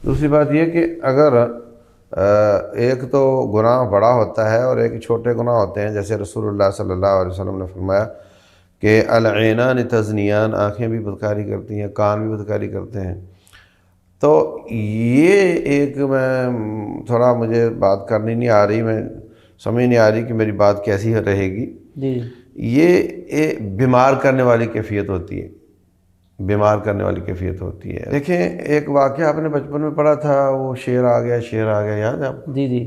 دوسری بات یہ کہ اگر ایک تو گناہ بڑا ہوتا ہے اور ایک چھوٹے گناہ ہوتے ہیں، جیسے رسول اللہ صلی اللہ علیہ وسلم نے فرمایا کہ العینان تزنیان، آنکھیں بھی بدکاری کرتی ہیں، کان بھی بدکاری کرتے ہیں. تو یہ ایک میں تھوڑا مجھے بات کرنی نہیں آ رہی، میں سمجھ نہیں آ رہی کہ میری بات کیسی رہے گی. جی یہ بیمار کرنے والی کیفیت ہوتی ہے، بیمار کرنے والی کیفیت ہوتی ہے. دیکھیں ایک واقعہ آپ نے بچپن میں پڑھا تھا، وہ شیر آ گیا، شیر آ گیا، یاد ہے آپ کو؟ جی جی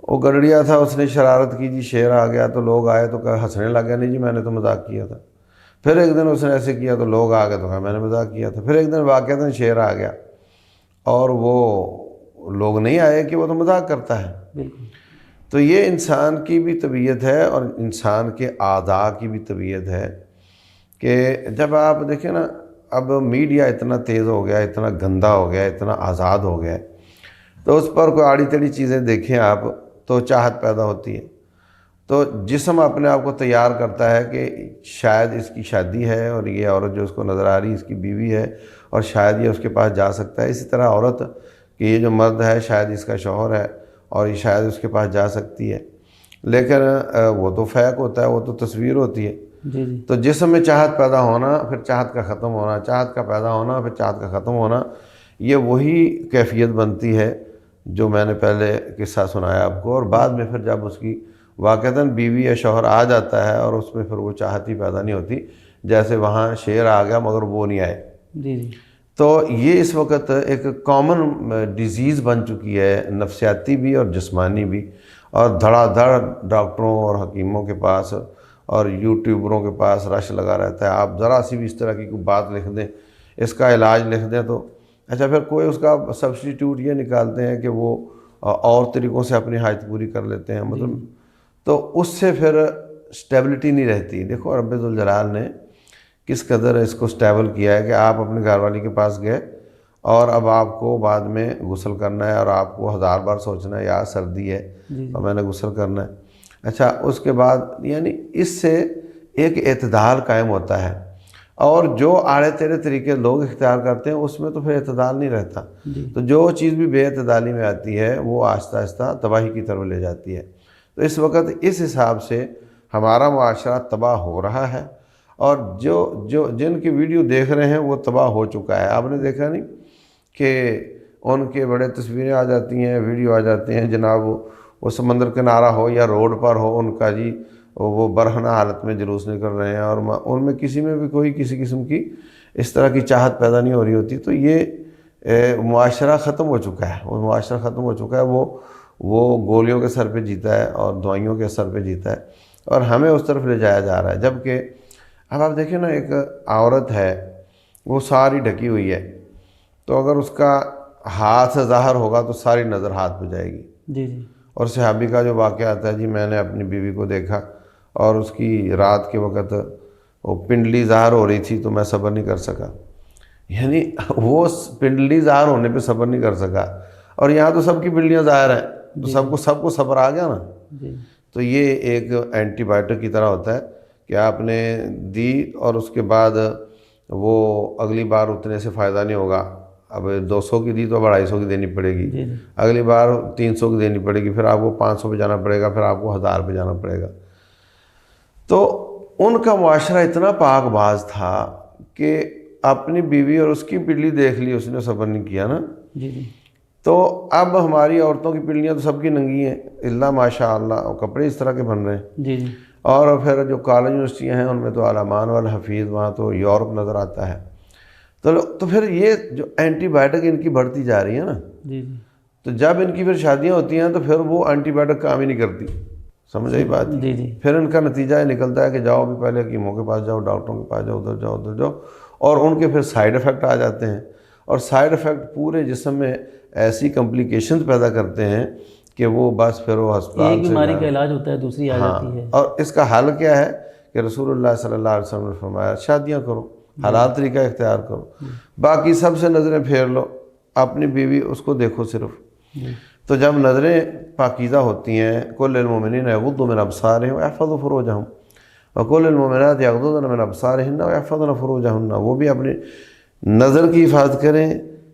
وہ گڑڑیا تھا، اس نے شرارت کی جی شیر آ گیا، تو لوگ آئے تو کہا، ہنسنے لگا، نہیں جی میں نے تو مذاق کیا تھا. پھر ایک دن اس نے ایسے کیا تو لوگ آ گئے تو کہا میں نے مذاق کیا تھا. پھر ایک دن واقعتاً شیر آ گیا اور وہ لوگ نہیں آئے کہ وہ تو مذاق کرتا ہے. بالکل. تو یہ انسان کی بھی طبیعت ہے اور انسان کے اعضاء کی بھی طبیعت ہے کہ جب آپ دیکھیں نا، اب میڈیا اتنا تیز ہو گیا، اتنا گندا ہو گیا، اتنا آزاد ہو گیا، تو اس پر کوئی آڑی تڑی چیزیں دیکھیں آپ تو چاہت پیدا ہوتی ہے. تو جسم اپنے آپ کو تیار کرتا ہے کہ شاید اس کی شادی ہے اور یہ عورت جو اس کو نظر آ رہی اس کی بیوی ہے اور شاید یہ اس کے پاس جا سکتا ہے. اسی طرح عورت کہ یہ جو مرد ہے شاید اس کا شوہر ہے اور یہ شاید اس کے پاس جا سکتی ہے، لیکن وہ تو فیک ہوتا ہے، وہ تو تصویر ہوتی ہے. جی جی تو جسم میں چاہت پیدا ہونا، پھر چاہت کا ختم ہونا، چاہت کا پیدا ہونا، پھر چاہت کا ختم ہونا، یہ وہی کیفیت بنتی ہے جو میں نے پہلے قصہ سنایا آپ کو. اور بعد میں پھر جب اس کی واقعتاً بیوی یا شوہر آ جاتا ہے اور اس میں پھر وہ چاہت ہی پیدا نہیں ہوتی، جیسے وہاں شیر آ گیا مگر وہ نہیں آئے. جی جی تو یہ اس وقت ایک کامن ڈیزیز بن چکی ہے، نفسیاتی بھی اور جسمانی بھی، اور دھڑا دھڑ ڈاکٹروں اور حکیموں کے پاس اور یوٹیوبروں کے پاس رش لگا رہتا ہے. آپ ذرا سی بھی اس طرح کی کوئی بات لکھ دیں، اس کا علاج لکھ دیں تو اچھا، پھر کوئی اس کا سبسٹیٹیوٹ یہ نکالتے ہیں کہ وہ اور طریقوں سے اپنی حاجت پوری کر لیتے ہیں، مطلب تو اس سے پھر سٹیبلٹی نہیں رہتی. دیکھو رب ذوالجلال نے کس قدر اس کو سٹیبل کیا ہے کہ آپ اپنے گھر والی کے پاس گئے اور اب آپ کو بعد میں غسل کرنا ہے اور آپ کو 1000 بار سوچنا ہے یار سردی ہے اور میں نے غسل کرنا ہے. اچھا، اس کے بعد یعنی اس سے ایک اعتدال قائم ہوتا ہے، اور جو آڑے تیرے طریقے لوگ اختیار کرتے ہیں اس میں تو پھر اعتدال نہیں رہتا. تو جو چیز بھی بے اعتدالی میں آتی ہے وہ آہستہ آہستہ تباہی کی طرف لے جاتی ہے. تو اس وقت اس حساب سے ہمارا معاشرہ تباہ ہو رہا ہے، اور جن کی ویڈیو دیکھ رہے ہیں وہ تباہ ہو چکا ہے. آپ نے دیکھا نہیں کہ ان کے بڑے تصویریں آ جاتی ہیں، ویڈیو آ جاتے ہیں، جناب وہ سمندر کنارہ ہو یا روڈ پر ہو، ان کا جی وہ برہنہ حالت میں جلوس نکل رہے ہیں اور ان میں کسی میں بھی کوئی کسی قسم کی اس طرح کی چاہت پیدا نہیں ہو رہی ہوتی. تو یہ معاشرہ ختم ہو چکا ہے، وہ معاشرہ ختم ہو چکا ہے. وہ گولیوں کے سر پہ جیتا ہے اور دوائیوں کے سر پہ جیتا ہے اور ہمیں اس طرف لے جایا جا رہا ہے. جبکہ اب آپ دیکھیں نا، ایک عورت ہے وہ ساری ڈھکی ہوئی ہے، تو اگر اس کا ہاتھ ظاہر ہوگا تو ساری نظر ہاتھ پہ جائے گی. جی جی اور صحابی کا جو واقعہ آتا ہے، جی میں نے اپنی بیوی کو دیکھا اور اس کی رات کے وقت وہ پنڈلی ظاہر ہو رہی تھی تو میں صبر نہیں کر سکا. یعنی وہ پنڈلی ظاہر ہونے پہ صبر نہیں کر سکا، اور یہاں تو سب کی پنڈلیاں ظاہر ہیں تو سب کو صبر آ گیا نا. جی تو یہ ایک اینٹی بائیوٹک کی طرح ہوتا ہے کہ آپ نے دی اور اس کے بعد وہ اگلی بار اتنے سے فائدہ نہیں ہوگا. اب 200 کی دی تو 250 کی دینی پڑے گی، جی اگلی بار 300 کی دینی پڑے گی، پھر آپ کو 500 پہ جانا پڑے گا، پھر آپ کو 1000 پہ جانا پڑے گا. تو ان کا معاشرہ اتنا پاک باز تھا کہ اپنی بیوی اور اس کی پنڈلی دیکھ لی، اس نے صبر نہیں کیا نا. جی جی تو اب ہماری عورتوں کی پنڈلیاں تو سب کی ننگی ہیں الا ماشاء اللہ، اور کپڑے اس طرح کے بن رہے ہیں. جی جی اور پھر جو کالج یونیورسٹیاں ہیں ان میں تو علمان والحفیظ، وہاں تو یورپ نظر آتا ہے. تو پھر یہ جو اینٹی بائیوٹک ان کی بڑھتی جا رہی ہے نا، جی جی تو جب ان کی پھر شادیاں ہوتی ہیں تو پھر وہ اینٹی بائیوٹک کام ہی نہیں کرتی. سمجھ آئی بات؟ جی جی پھر ان کا نتیجہ یہ نکلتا ہے کہ جاؤ بھی پہلے حکیموں کے پاس جاؤ، ڈاکٹروں کے پاس جاؤ، ادھر جاؤ ادھر جاؤ، اور ان کے پھر سائیڈ ایفیکٹ آ جاتے ہیں، اور سائیڈ ایفیکٹ پورے جسم میں ایسی کمپلیکیشنز پیدا کرتے ہیں کہ وہ بس پھر وہ ہسپتال ایک بیماری کا علاج ہوتا ہے دوسری آ جاتی ہے. اور اس کا حل کیا ہے کہ رسول اللہ صلی اللہ علیہ وسلم نے فرمایا شادیاں کرو، حلال طریقہ اختیار کرو، باقی سب سے نظریں پھیر لو، اپنی بیوی اس کو دیکھو صرف. تو جب نظریں پاکیزہ ہوتی ہیں، کل المؤمنین یغضوا من ابصارہم ویحفظوا فروجہم وکل المؤمنات یغضضن من ابصارہن ویحفظن فروجہن، وہ بھی اپنی نظر کی حفاظت کریں،